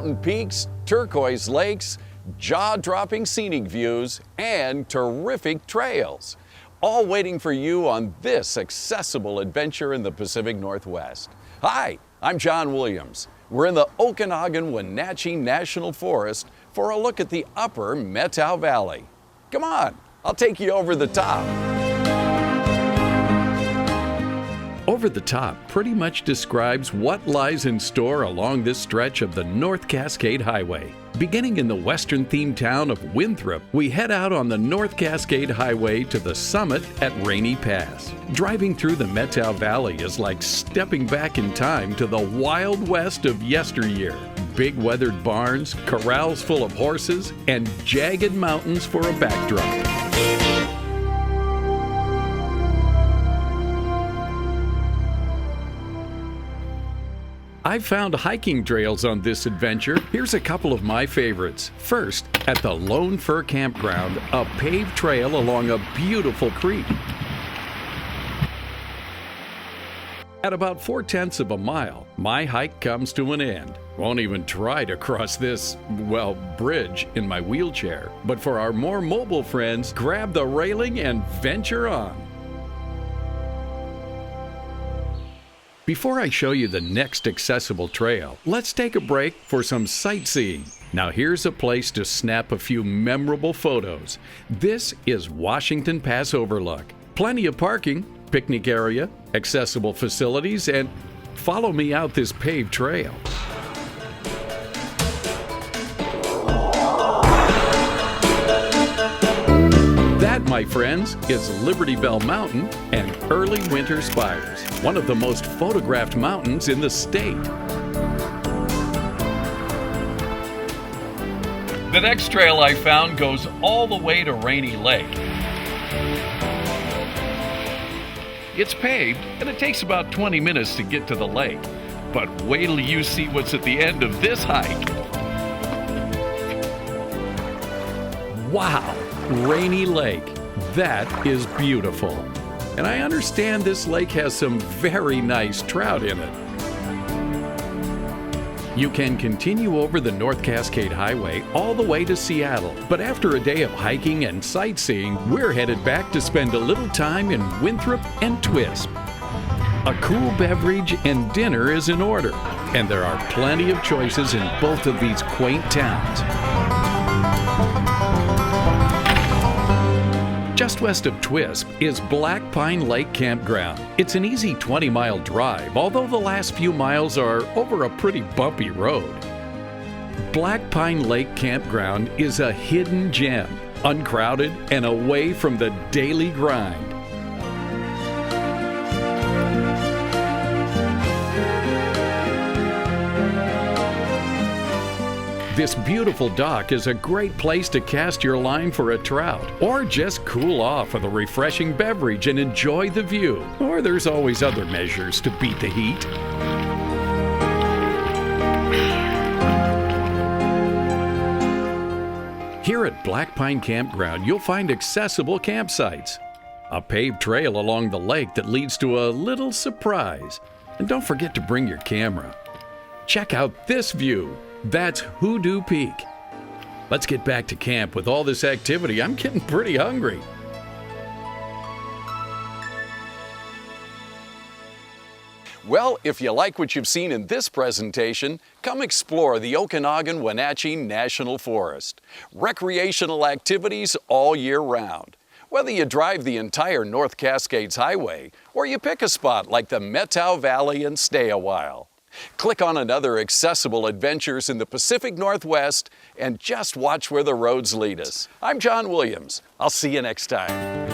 mountain peaks, turquoise lakes, jaw-dropping scenic views, and terrific trails, all waiting for you on this accessible adventure in the Pacific Northwest. Hi, I'm John Williams. We're in the Okanogan-Wenatchee National Forest for a look at the upper Methow Valley. Come on, I'll take you over the top. Over the Top pretty much describes what lies in store along this stretch of the North Cascade Highway. Beginning in the western-themed town of Winthrop, we head out on the North Cascade Highway to the summit at Rainy Pass. Driving through the Methow Valley is like stepping back in time to the Wild West of yesteryear. Big weathered barns, corrals full of horses, and jagged mountains for a backdrop. I've found hiking trails on this adventure. Here's a couple of my favorites. First, at the Lone Fir Campground, a paved trail along a beautiful creek. At about 4/10 of a mile, my hike comes to an end. Won't even try to cross this, well, bridge in my wheelchair. But for our more mobile friends, grab the railing and venture on. Before I show you the next accessible trail, let's take a break for some sightseeing. Now here's a place to snap a few memorable photos. This is Washington Pass Overlook. Plenty of parking, picnic area, accessible facilities, and follow me out this paved trail. That, my friends, is Liberty Bell Mountain and Early Winter Spires, one of the most photographed mountains in the state. The next trail I found goes all the way to Rainy Lake. It's paved, and it takes about 20 minutes to get to the lake. But wait till you see what's at the end of this hike. Wow! Rainy Lake. That is beautiful. And I understand this lake has some very nice trout in it. You can continue over the North Cascade Highway all the way to Seattle. But after a day of hiking and sightseeing, we're headed back to spend a little time in Winthrop and Twisp. A cool beverage and dinner is in order, and there are plenty of choices in both of these quaint towns. Just west of Twisp is Blackpine Lake Campground. It's an easy 20-mile drive, although the last few miles are over a pretty bumpy road. Blackpine Lake Campground is a hidden gem, uncrowded and away from the daily grind. This beautiful dock is a great place to cast your line for a trout, or just cool off with a refreshing beverage and enjoy the view. Or there's always other measures to beat the heat. Here at Blackpine Campground, you'll find accessible campsites, a paved trail along the lake that leads to a little surprise. And don't forget to bring your camera. Check out this view. That's Hoodoo Peak. Let's get back to camp. With all this activity, I'm getting pretty hungry. Well, if you like what you've seen in this presentation, come explore the Okanogan-Wenatchee National Forest. Recreational activities all year round. Whether you drive the entire North Cascades Highway or you pick a spot like the Methow Valley and stay a while. Click on another accessible adventures in the Pacific Northwest and just watch where the roads lead us. I'm John Williams. I'll see you next time.